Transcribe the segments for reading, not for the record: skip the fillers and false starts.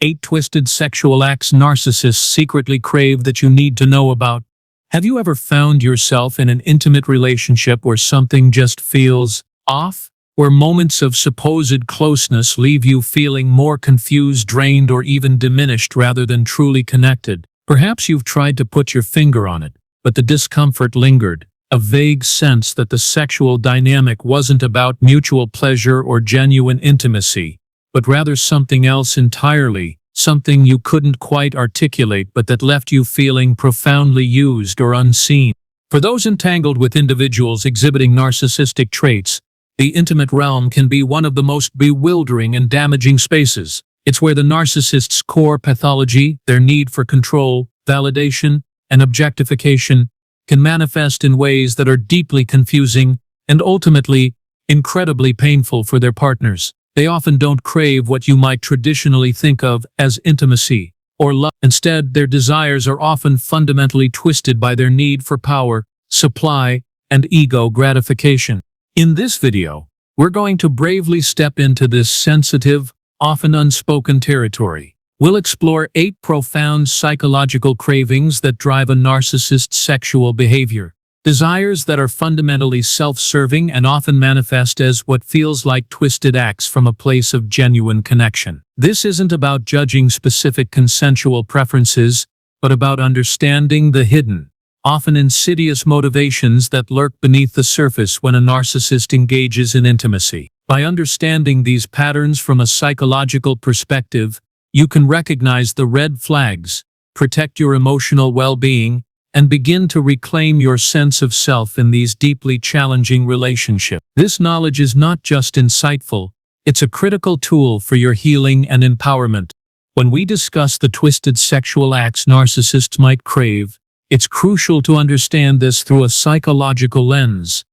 8 Twisted Sexual Acts Narcissists Secretly Crave That You Need to Know About. Have you ever found yourself in an intimate relationship where something just feels off? Where moments of supposed closeness leave you feeling more confused, drained, or even diminished rather than truly connected? Perhaps you've tried to put your finger on it, but the discomfort lingered, a vague sense that the sexual dynamic wasn't about mutual pleasure or genuine intimacy, but rather something else entirely, something you couldn't quite articulate but that left you feeling profoundly used or unseen. For those entangled with individuals exhibiting narcissistic traits, the intimate realm can be one of the most bewildering and damaging spaces. It's where the narcissist's core pathology, their need for control, validation, and objectification, can manifest in ways that are deeply confusing and ultimately incredibly painful for their partners. They often don't crave what you might traditionally think of as intimacy or love. Instead, their desires are often fundamentally twisted by their need for power, supply, and ego gratification. In this video, we're going to bravely step into this sensitive, often unspoken territory. We'll explore 8 profound psychological cravings that drive a narcissist's sexual behavior. Desires that are fundamentally self-serving and often manifest as what feels like twisted acts from a place of genuine connection. This isn't about judging specific consensual preferences, but about understanding the hidden, often insidious motivations that lurk beneath the surface when a narcissist engages in intimacy. By understanding these patterns from a psychological perspective, you can recognize the red flags, protect your emotional well-being, and begin to reclaim your sense of self in these deeply challenging relationships. This knowledge is not just insightful, it's a critical tool for your healing and empowerment. When we discuss the twisted sexual acts narcissists might crave, it's crucial to understand this through a psychological lens,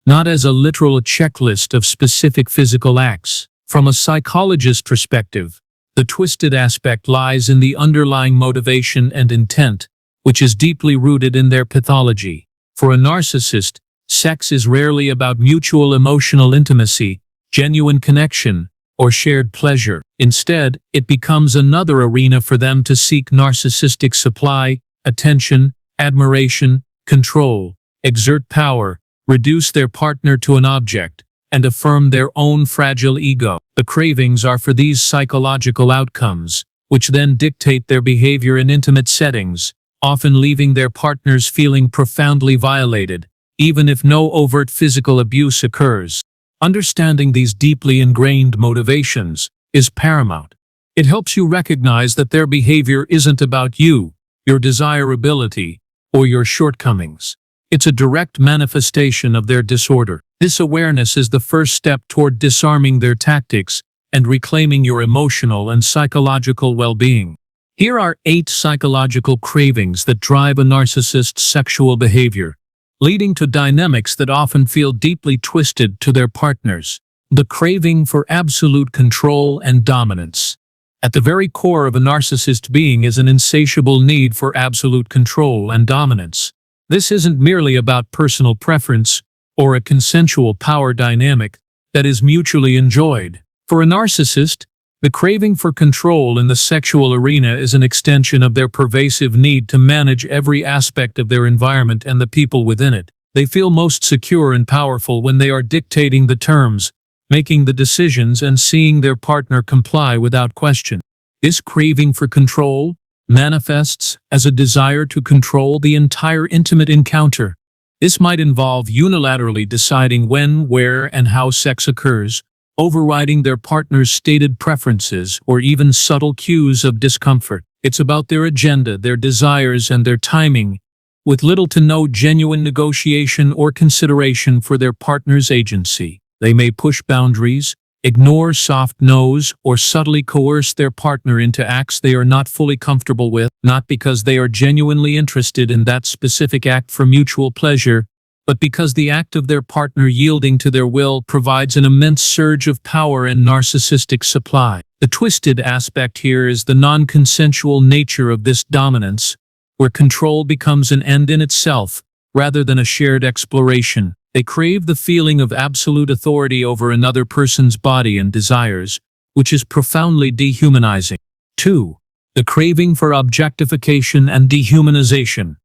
not as a literal checklist of specific physical acts. From a psychologist's perspective, the twisted aspect lies in the underlying motivation and intent, which is deeply rooted in their pathology. For a narcissist, sex is rarely about mutual emotional intimacy, genuine connection, or shared pleasure. Instead, it becomes another arena for them to seek narcissistic supply, attention, admiration, control, exert power, reduce their partner to an object, and affirm their own fragile ego. The cravings are for these psychological outcomes, which then dictate their behavior in intimate settings, often leaving their partners feeling profoundly violated, even if no overt physical abuse occurs. Understanding these deeply ingrained motivations is paramount. It helps you recognize that their behavior isn't about you, your desirability, or your shortcomings. It's a direct manifestation of their disorder. This awareness is the first step toward disarming their tactics and reclaiming your emotional and psychological well-being. Here are 8 psychological cravings that drive a narcissist's sexual behavior, leading to dynamics that often feel deeply twisted to their partners. The craving for absolute control and dominance. At the very core of a narcissist being is an insatiable need for absolute control and dominance. This isn't merely about personal preference or a consensual power dynamic that is mutually enjoyed. For a narcissist, the craving for control in the sexual arena is an extension of their pervasive need to manage every aspect of their environment and the people within it. They feel most secure and powerful when they are dictating the terms, making the decisions, and seeing their partner comply without question. This craving for control manifests as a desire to control the entire intimate encounter. This might involve unilaterally deciding when, where, and how sex occurs, overriding their partner's stated preferences or even subtle cues of discomfort. It's about their agenda, their desires, and their timing, with little to no genuine negotiation or consideration for their partner's agency. They may push boundaries, ignore soft no's, or subtly coerce their partner into acts they are not fully comfortable with, not because they are genuinely interested in that specific act for mutual pleasure, but because the act of their partner yielding to their will provides an immense surge of power and narcissistic supply. The twisted aspect here is the non-consensual nature of this dominance, where control becomes an end in itself, rather than a shared exploration. They crave the feeling of absolute authority over another person's body and desires, which is profoundly dehumanizing. 2. The craving for objectification and dehumanization.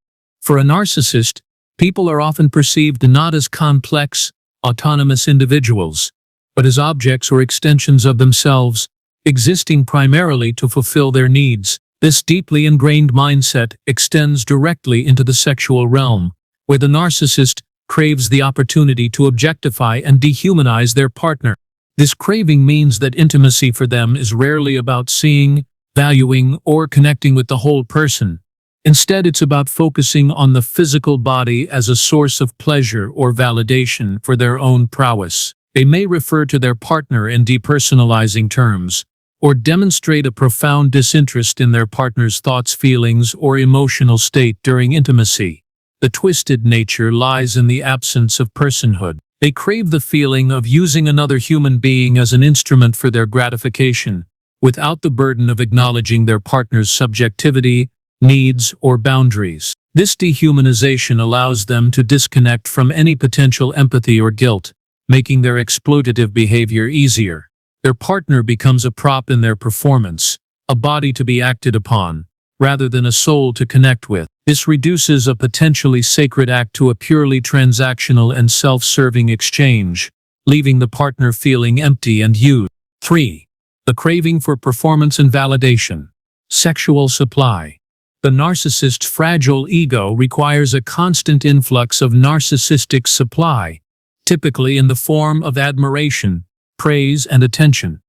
For a narcissist, people are often perceived not as complex, autonomous individuals, but as objects or extensions of themselves, existing primarily to fulfill their needs. This deeply ingrained mindset extends directly into the sexual realm, where the narcissist craves the opportunity to objectify and dehumanize their partner. This craving means that intimacy for them is rarely about seeing, valuing, or connecting with the whole person. Instead, it's about focusing on the physical body as a source of pleasure or validation for their own prowess. They may refer to their partner in depersonalizing terms, or demonstrate a profound disinterest in their partner's thoughts, feelings, or emotional state during intimacy. The twisted nature lies in the absence of personhood. They crave the feeling of using another human being as an instrument for their gratification, without the burden of acknowledging their partner's subjectivity, needs, or boundaries. This dehumanization allows them to disconnect from any potential empathy or guilt, making their exploitative behavior easier. Their partner becomes a prop in their performance, a body to be acted upon, rather than a soul to connect with. This reduces a potentially sacred act to a purely transactional and self-serving exchange, leaving the partner feeling empty and used. 3. The craving for performance and validation. Sexual supply. The narcissist's fragile ego requires a constant influx of narcissistic supply, typically in the form of admiration, praise, and attention.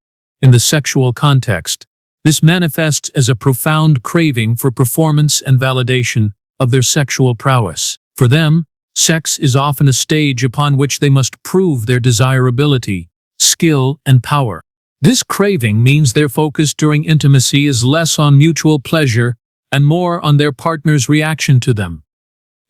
In the sexual context, this manifests as a profound craving for performance and validation of their sexual prowess. For them, sex is often a stage upon which they must prove their desirability, skill, and power. This craving means their focus during intimacy is less on mutual pleasure and more on their partner's reaction to them.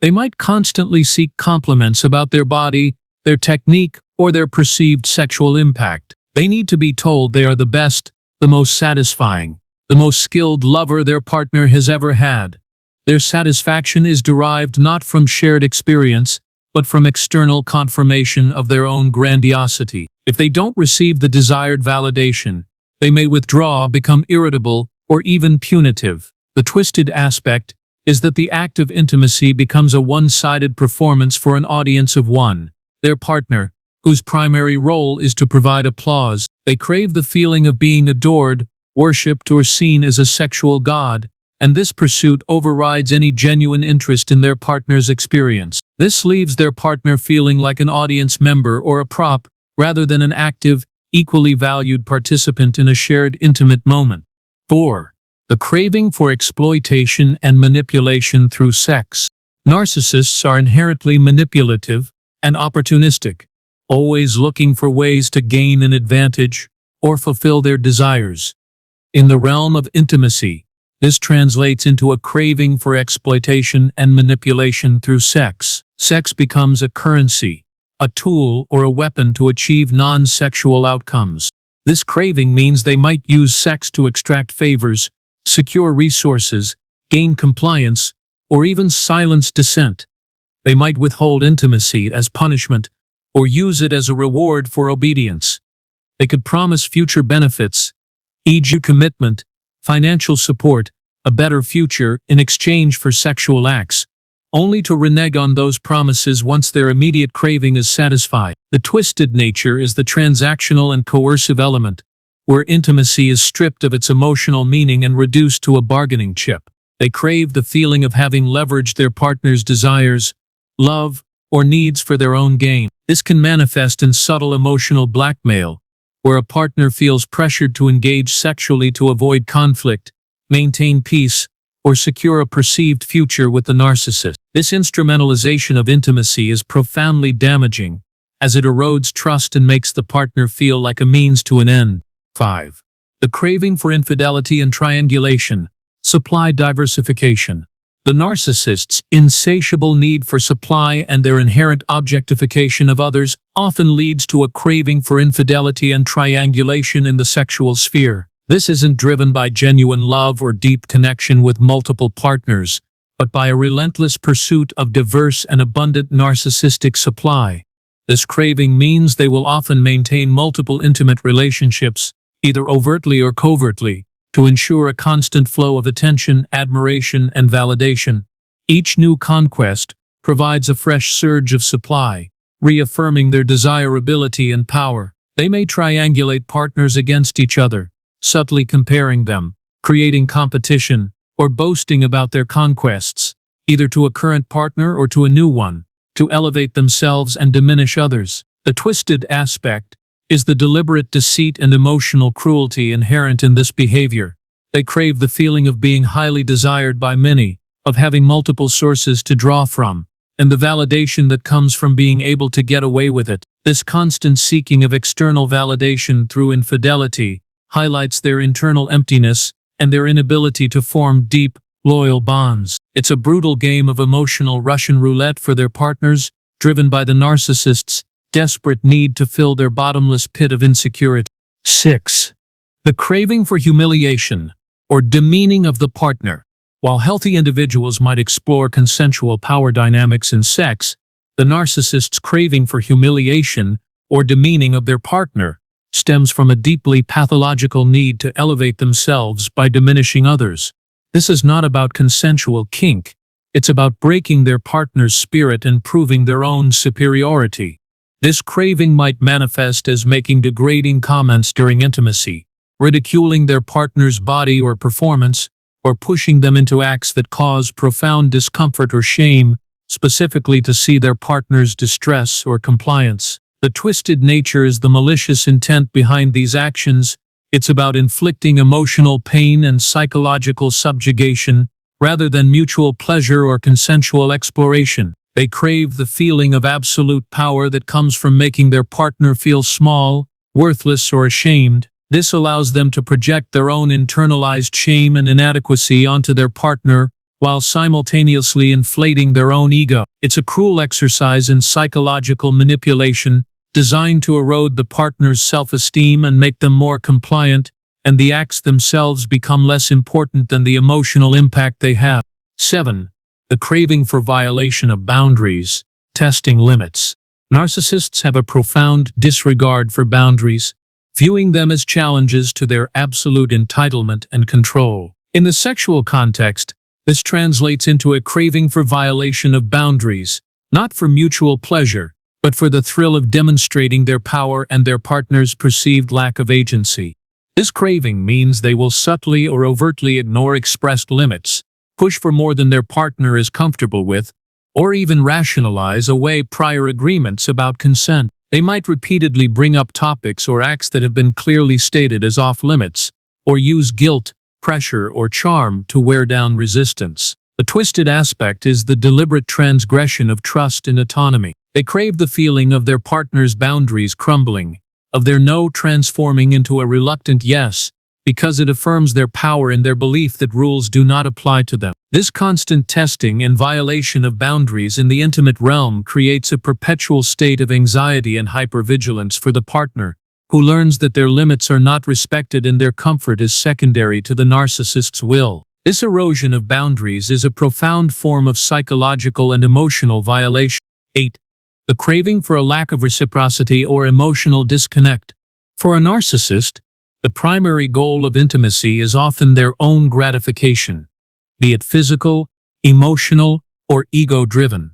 They might constantly seek compliments about their body, their technique, or their perceived sexual impact. They need to be told they are the best, the most satisfying, the most skilled lover their partner has ever had. Their satisfaction is derived not from shared experience, but from external confirmation of their own grandiosity. If they don't receive the desired validation, they may withdraw, become irritable, or even punitive. The twisted aspect is that the act of intimacy becomes a one-sided performance for an audience of one, their partner, whose primary role is to provide applause. They crave the feeling of being adored, worshipped, or seen as a sexual god, and this pursuit overrides any genuine interest in their partner's experience. This leaves their partner feeling like an audience member or a prop, rather than an active, equally valued participant in a shared intimate moment. 4. The craving for exploitation and manipulation through sex. Narcissists are inherently manipulative and opportunistic, always looking for ways to gain an advantage or fulfill their desires. In the realm of intimacy, this translates into a craving for exploitation and manipulation through sex. Sex becomes a currency, a tool, or a weapon to achieve non-sexual outcomes. This craving means they might use sex to extract favors, secure resources, gain compliance, or even silence dissent. They might withhold intimacy as punishment, or use it as a reward for obedience. They could promise future benefits, e.g. commitment, financial support, a better future in exchange for sexual acts, only to renege on those promises once their immediate craving is satisfied. The twisted nature is the transactional and coercive element, where intimacy is stripped of its emotional meaning and reduced to a bargaining chip. They crave the feeling of having leveraged their partner's desires, love, or needs for their own gain. This can manifest in subtle emotional blackmail, where a partner feels pressured to engage sexually to avoid conflict, maintain peace, or secure a perceived future with the narcissist. This instrumentalization of intimacy is profoundly damaging, as it erodes trust and makes the partner feel like a means to an end. 5. The craving for infidelity and triangulation. Supply diversification. The narcissist's insatiable need for supply and their inherent objectification of others often leads to a craving for infidelity and triangulation in the sexual sphere. This isn't driven by genuine love or deep connection with multiple partners, but by a relentless pursuit of diverse and abundant narcissistic supply. This craving means they will often maintain multiple intimate relationships, either overtly or covertly, to ensure a constant flow of attention, admiration, and validation. Each new conquest provides a fresh surge of supply, reaffirming their desirability and power. They may triangulate partners against each other, subtly comparing them, creating competition, or boasting about their conquests, either to a current partner or to a new one, to elevate themselves and diminish others. The twisted aspect is the deliberate deceit and emotional cruelty inherent in this behavior. They crave the feeling of being highly desired by many, of having multiple sources to draw from, and the validation that comes from being able to get away with it. This constant seeking of external validation through infidelity highlights their internal emptiness and their inability to form deep, loyal bonds. It's a brutal game of emotional Russian roulette for their partners, driven by the narcissists' desperate need to fill their bottomless pit of insecurity. 6. The craving for humiliation, or demeaning of the partner. While healthy individuals might explore consensual power dynamics in sex, the narcissist's craving for humiliation, or demeaning of their partner, stems from a deeply pathological need to elevate themselves by diminishing others. This is not about consensual kink. It's about breaking their partner's spirit and proving their own superiority. This craving might manifest as making degrading comments during intimacy, ridiculing their partner's body or performance, or pushing them into acts that cause profound discomfort or shame, specifically to see their partner's distress or compliance. The twisted nature is the malicious intent behind these actions. It's about inflicting emotional pain and psychological subjugation, rather than mutual pleasure or consensual exploration. They crave the feeling of absolute power that comes from making their partner feel small, worthless, or ashamed. This allows them to project their own internalized shame and inadequacy onto their partner, while simultaneously inflating their own ego. It's a cruel exercise in psychological manipulation, designed to erode the partner's self-esteem and make them more compliant, and the acts themselves become less important than the emotional impact they have. 7. The craving for violation of boundaries, testing limits. Narcissists have a profound disregard for boundaries, viewing them as challenges to their absolute entitlement and control. In the sexual context, this translates into a craving for violation of boundaries, not for mutual pleasure, but for the thrill of demonstrating their power and their partner's perceived lack of agency. This craving means they will subtly or overtly ignore expressed limits, push for more than their partner is comfortable with, or even rationalize away prior agreements about consent. They might repeatedly bring up topics or acts that have been clearly stated as off-limits, or use guilt, pressure, or charm to wear down resistance. The twisted aspect is the deliberate transgression of trust and autonomy. They crave the feeling of their partner's boundaries crumbling, of their no transforming into a reluctant yes, because it affirms their power and their belief that rules do not apply to them. This constant testing and violation of boundaries in the intimate realm creates a perpetual state of anxiety and hypervigilance for the partner, who learns that their limits are not respected and their comfort is secondary to the narcissist's will. This erosion of boundaries is a profound form of psychological and emotional violation. 8. The craving for a lack of reciprocity or emotional disconnect. For a narcissist, the primary goal of intimacy is often their own gratification, be it physical, emotional, or ego-driven.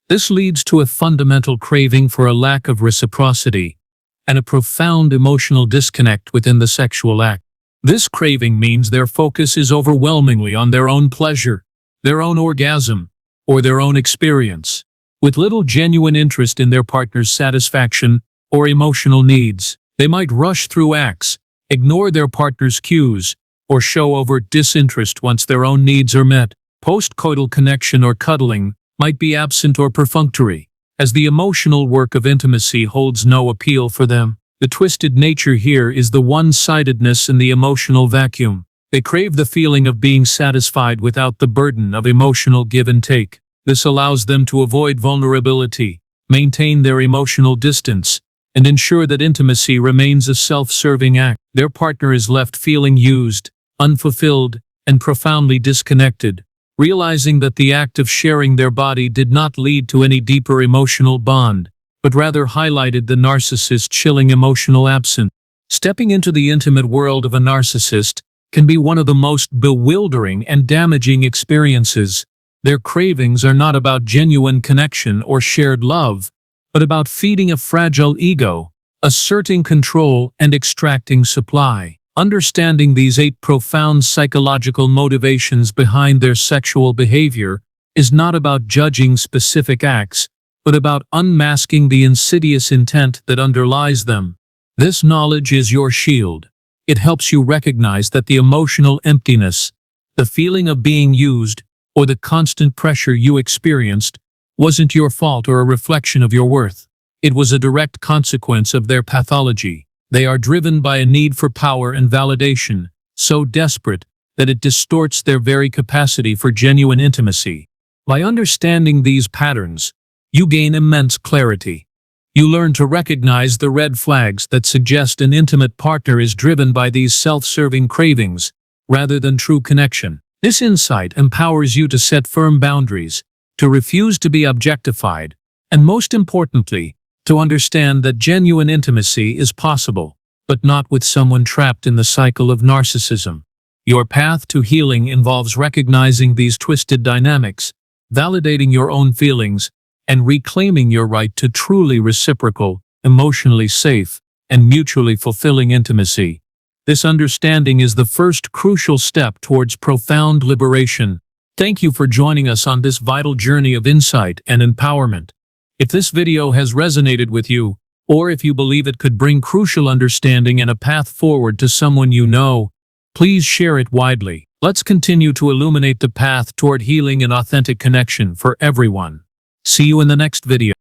This leads to a fundamental craving for a lack of reciprocity and a profound emotional disconnect within the sexual act. This craving means their focus is overwhelmingly on their own pleasure, their own orgasm, or their own experience, with little genuine interest in their partner's satisfaction or emotional needs. They might rush through acts, ignore their partner's cues, or show overt disinterest once their own needs are met. Post-coital connection or cuddling might be absent or perfunctory, as the emotional work of intimacy holds no appeal for them. The twisted nature here is the one-sidedness in the emotional vacuum. They crave the feeling of being satisfied without the burden of emotional give and take. This allows them to avoid vulnerability, maintain their emotional distance, and ensure that intimacy remains a self-serving act. Their partner is left feeling used, unfulfilled, and profoundly disconnected, realizing that the act of sharing their body did not lead to any deeper emotional bond, but rather highlighted the narcissist's chilling emotional absence. Stepping into the intimate world of a narcissist can be one of the most bewildering and damaging experiences. Their cravings are not about genuine connection or shared love, but about feeding a fragile ego, asserting control, and extracting supply. Understanding these 8 profound psychological motivations behind their sexual behavior is not about judging specific acts, but about unmasking the insidious intent that underlies them. This knowledge is your shield. It helps you recognize that the emotional emptiness, the feeling of being used, or the constant pressure you experienced wasn't your fault or a reflection of your worth. It was a direct consequence of their pathology. They are driven by a need for power and validation, so desperate that it distorts their very capacity for genuine intimacy. By understanding these patterns, you gain immense clarity. You learn to recognize the red flags that suggest an intimate partner is driven by these self-serving cravings, rather than true connection. This insight empowers you to set firm boundaries, to refuse to be objectified, and most importantly, to understand that genuine intimacy is possible, but not with someone trapped in the cycle of narcissism. Your path to healing involves recognizing these twisted dynamics, validating your own feelings, and reclaiming your right to truly reciprocal, emotionally safe, and mutually fulfilling intimacy. This understanding is the first crucial step towards profound liberation. Thank you for joining us on this vital journey of insight and empowerment. If this video has resonated with you, or if you believe it could bring crucial understanding and a path forward to someone you know, please share it widely. Let's continue to illuminate the path toward healing and authentic connection for everyone. See you in the next video.